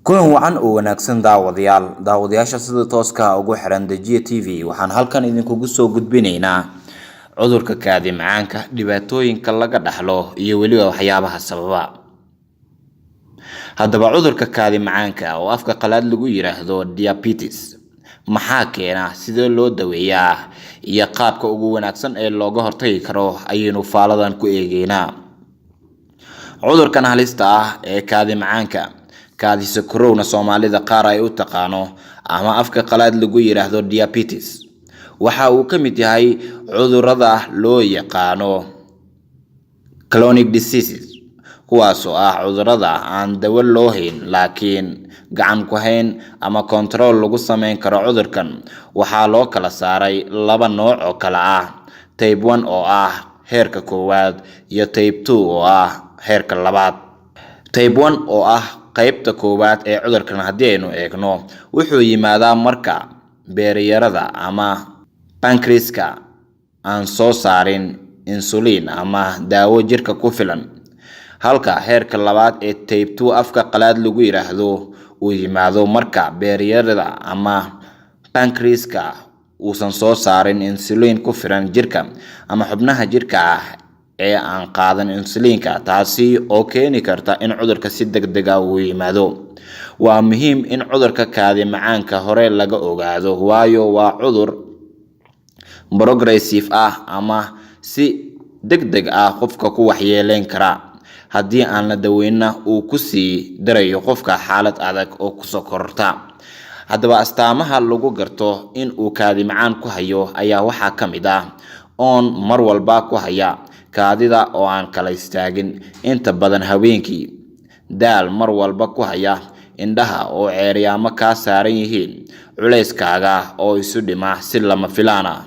kulan wacan oo wanaagsan daawadayaasha sida tooska ugu xiran Dejiya TV waxaan halkan idinkugu soo gudbinaynaa cudurka kaadi macaanka dhibaatooyinka laga dhaxlo iyo waliba waxyaabaha sababa. Haddaba cudurka kaadi macaanka oo afka qalaad lagu yiraahdo diabetes maxaa keena, sidee loo daweeyaa iyo qaabka ugu wanaagsan ee looga hortagi karo ayaynu faaladan ku eegeynaa. Cudurkan halista ah ee kaadi macaanka kaadisa korowna Soomaalida qaar ay u taqaano ama afka qalaad lagu yiraahdo diabetes waxa uu ka mid yahay cudurrada loo yaqaano chronic diseases kuwaas oo ah cudurrada aan dawo loo hayn laakiin gacan ku hayn ama control lagu sameyn karo. Cudurkan waxaa loo kala saaray laba nooc oo kala ah, type 1 oo ah heerka koowaad iyo type 2 oo ah heerka labaad. Type 1 oo ah qaybta koowaad ee cudurkan haddii aynu eegno wuxuu yimaadaa marka beeryarada ama pancreaska aan soo saarin insulin ama daawo jirka ku filan, halka heerka labaad ee type 2 afka qalaad lagu yiraahdo uu yimaado marka beeryarada ama pancreaska uusan soo saarin insulin ku filan jirka ama xubnaha jirka ee aan qaadan insulinka, taasi oo keeni karta in cudurka si degdeg ah u yimaado. Waa muhiim in cudurka kaadi macaanka hore laga ogaado waayo waa cudur progressive ah ama si degdeg ah qofka ku waxyeeleyn kara haddii aan la daweynna uu ku sii darayo qofka xaalad adag oo ku soo kororta. Haddaba astaamaha lagu garto in uu kaadi macaan ku hayo ayaa waxaa ka mid ah oon mar walba ku haya, kaadida oo aan kala istaagin inta badan habeenkii, daal mar walba ku haya, indhaha oo ceeryaamo ka saaran yihiin, culeyskaaga oo isu dhima si lama filaan ah.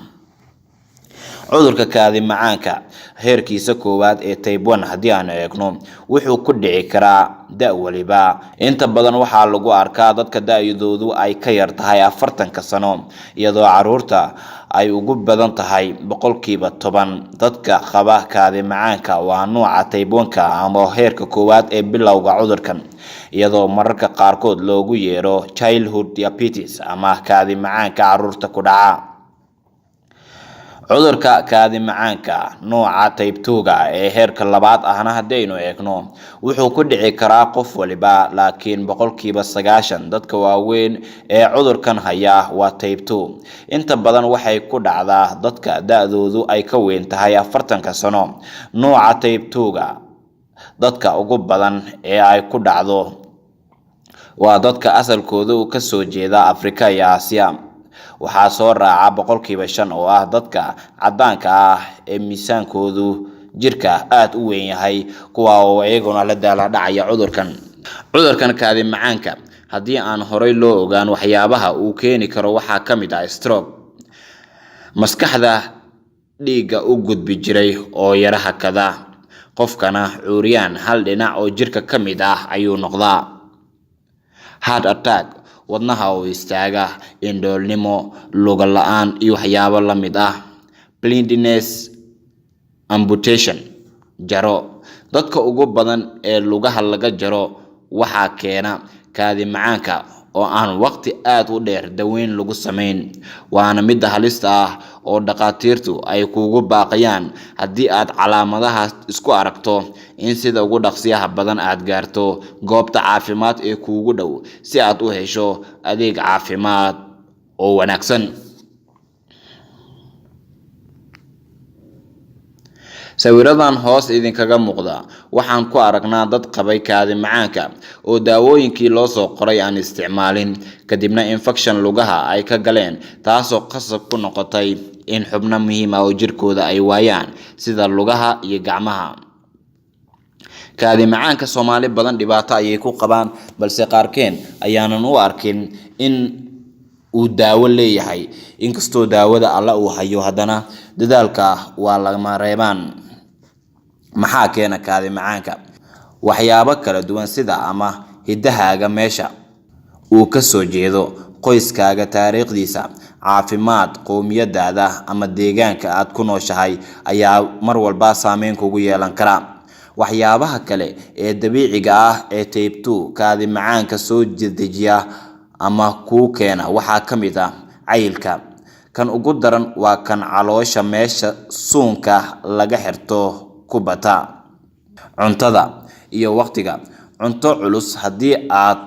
Cudurka kaadi macaanka heerkiisa koowaad ee type 1 haddii aan eegno wuxuu ku dhici karaa da' waliba. Inta badan waxaa lagu arkaa dadka da'doodu ay ka yar tahay 40 sano, iyadoo caruurta ay ugu badan tahay 10%. Dadka qaba kaadi macaanka waa nooca type 1 ama heerka koowaad ee bilowga cudurkan, iyadoo mararka qaarkood loogu yeero childhood diabetes ama kaadi macaanka caruurta ku dhaca. Cudurka kaadi macaanka nooca type 2 ee heerka labaad ahna haddaynu eegno wuxuu ku dhici karaa qof waliba, laakiin 90% dadka waaweyn ee cudurkan haya waa type 2. Inta badan waxay ku dhacdaa dadka da'doodu ay ka weyn tahay 40 sano. Nooca type 2 dadka ugu badan ee ay ku dhacdo waa dadka asalkoodu ka soo jeeda Afrika iyo Aasiya. Waxaa soo raaca 5% oo ah dadka caddaanka ah ee miisaankoodu jirka aad u weyn yahay, kuwa oo iyaguna la daalaa dhacaya cudurkan kaadi macaanka. Haddii aan horey loo ogaan waxyaabaha uu keeni karo waxaa ka mid ah stroke, maskaxda dhiigga u gudbi jiray oo yara hakada, qofkana curyaan hal dhinac oo jirka ka mid ah ayuu noqdaa, heart attack, wadnaha oo istaaga, indhoolnimo, lugo la'aan iyo waxyaabo la mid ah, blindness, amputation, jaro. Dadka ugu badan ee lugaha laga jaro waxaa keena kaadi macaanka oo aan waqti aad u dheer daweyn lagu sameyn, waana mid halista ah oo dhaqaatiirtu ay kugu baaqayaan haddii aad calaamadahaas isku aragto in sida ugu dhaqsiyaha badan aad gaarto goobta caafimaad ee kuugu dhow si aad u hesho adeeg caafimaad oo wanaagsan. Sawiradan hoos idinkaga muuqda waxaan ku aragnaa dad qabay kaadi macaanka oo daawooyinkii loo soo qoray aan isticmaalin, kadibna infection lugaha ay ka galeen, taasoo qasab ku noqotay in xubno muhiim ah oo jirkooda ay waayaan sida lugaha iyo gacmaha. Kaadi macaanka Soomaali badan dhibaato ayay ku qabaan, balse qaarkeen ayaanan u arkin in uu daawo leeyahay. Inkastoo daawada alla uu hayo, haddana dadaalka waa lagama reebaan. Maxaa keena kaadi macaanka? Waxyaabo kala duwan sida ama hidahaaga, meesha uu ka soo jeedo, qoyskaaga taariikhdiisa, caafimaad, qowmiyadaada ama deegaanka aad ku nooshahay ayaa mar walba saameyn kugu yeelan kara. waxyaabaha kale ee dabiiciga ah ee type 2 kaadi macaanka soo dedejiya ama ku keena waxaa ka mid ah cayilka. Kan ugu daran waa kan caloosha meesha suunka laga xirto ku bata. Cuntada iyo waqtiga. Cunto culus haddii aad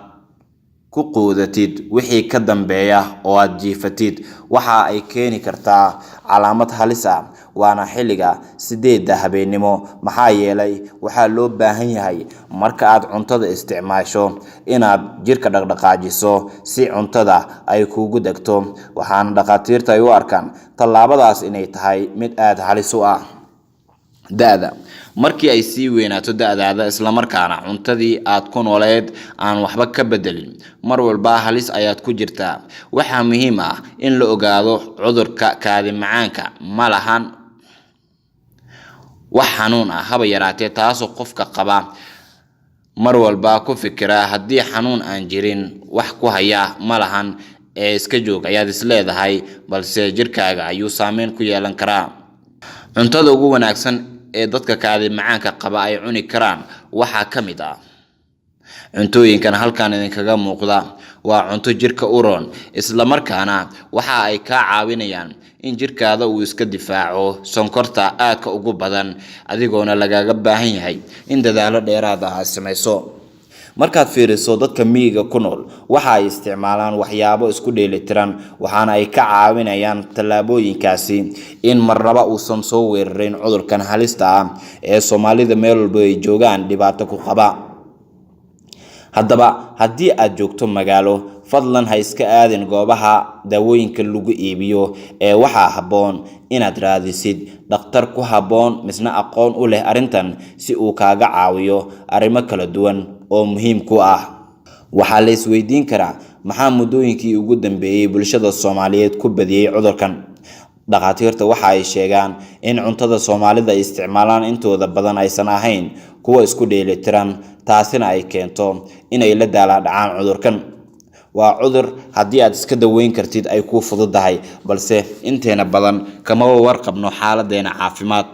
ku quudatid wixii ka dambeeya oo aad jiifatid waxa ay keeni kartaa calaamad halis ah waana xilliga 8 habeenimo maxaa yeelay waxaa loo baahan yahay marka aad cuntada isticmaasho inaad jirka dhaqdhaqaajiso si cuntada ay kuugu degto waxaana dhaqaatiirta ay u arkaan tallaabadaas inay tahay mid aad halis u ah. Da'da. Markii ay sii weynaato da'daada isla markaana cuntadii aad ku nooleed aan waxba ka bedelin mar walba halis ayaad ku jirtaa. Waxaa muhiim ah in la ogaado cudurka kaadi macaanka ma lahan wax xanuun ah haba yaraatee taasoo qofka qaba mar walba ku fikira haddii xanuun aan jirin wax ku haya ma lahan ee iska joog ayaad isleedahay balse jirkaaga ayuu saameyn ku yeelan karaa. Cuntada ugu wanaagsan ee dadka kaadi macaanka qaba ay cuni karaan waxaa ka mid ah cuntooyinkan halkan idinkaga muuqda waa cunto jirka u roon isla markaana waxa ay ka caawinayaan in jirkaada uu iska difaaco sonkorta aadka ugu badan adigoona lagaga baahan yahay in dadaalo dheeraad ah samayso. Markaad fiiriso dadka miyiga ku nool waxa ay isticmaalaan waxyaabo isku dheelitiran waxaana ay ka caawinayaan tallaabooyinkaasi in marnaba uusan soo weerarin cudurkan halista ah ee Soomaalida meel walba ay joogaan dhibaato ku qaba. Haddaba haddii aad joogto magaalo fadlan ha iska aadin goobaha daawooyinka lagu iibiyo ee waxaa habboon inaad raadisid dhakhtar ku habboon misna aqoon u leh arrintan si uu kaaga caawiyo arrimo kala duwan oo muhiim ku ah. Waxaa la isweydiin karaa maxaa muddooyinkii ugu dambeeyay bulshada Soomaaliyeed ku badiyay cudurkan. Dhaqaatiirta waxa ay sheegaan in cuntada Soomaalida ay isticmaalaan intooda badan aysan ahayn kuwa isku dheelitiran taasina ay keento inay la daalaa-dhacaan cudurkan. Waa cudur haddii aad iska daweyn kartid ay ku fududahay balse inteena badan kama warqabno xaaladeena caafimaad.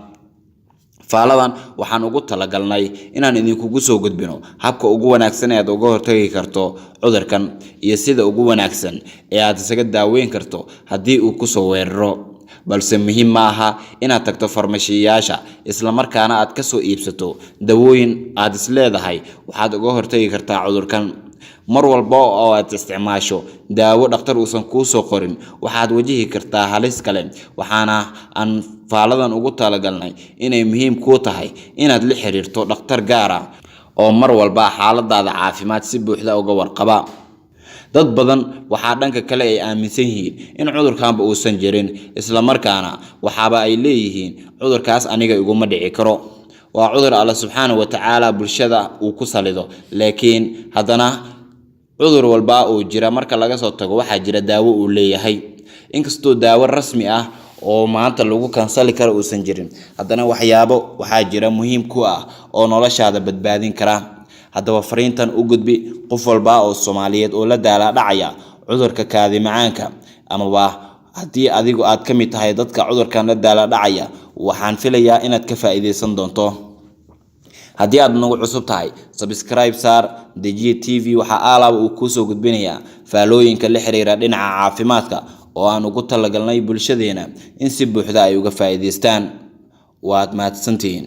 Faaladan waxaan ugu talagalnay inaan idinkugu soo gudbino habka ugu wanaagsan ee aad uga hortagi karto cudurkan iyo sida ugu wanaagsan ee aad isaga daaweyn karto haddii uu ku soo weeraro. balse muhiim ma aha inaad tagto farmashiyaasha isla markaana aad ka soo iibsato dawooyin aad isleedahay waxaad uga hortagi kartaa cudurkan. mar walba oo aad isticmaasho daawo dhakhtar uusan kuu soo qorin waxaad wajihi kartaa halis kale. waxaana aan faaladan ugu talagalnay inay muhiim ku tahay inaad la xiriirto dhakhtar gaar ah oo mar walba xaaladaada caafimaad si buuxda uga warqaba. dad badan waxa dhanka kale ay aaminsan yihiin in cudurkaanba uusan jirin isla markaana waxaaba ay leeyihiin cudurkaas aniga iguma dhici karo. waa cudur Allah subhanahu wa ta'ala bulshada uu ku salido laakiin haddana cudur walba oo jira marka laga soo tago waxa jira daawo uu leeyahay. inkastoo daawo rasmi ah oo maanta lagu kansali karo uusan jirin haddana waxyaabo waxa jira muhiim ku ah oo noloshaada badbaadin kara. haddaba fariintan u gudbi qof walba oo Soomaaliyeed oo la daala dhacaya cudurka kaadi macaanka ama haddii adigu aad ka mid tahay dadka cudurkan la daala dhacaya waxaan filayaa inaad ka faa'iideysan doonto. haddii aad nagu cusub tahay subscribe saar Dejiye TV waxa alaab uu ku soo gudbinayaa faalooyinka la xiriira dhinaca caafimaadka oo aan ugu talagalnay bulshadeena in si buuxda ay uga faa'iideystaan. waad mahadsantihiin.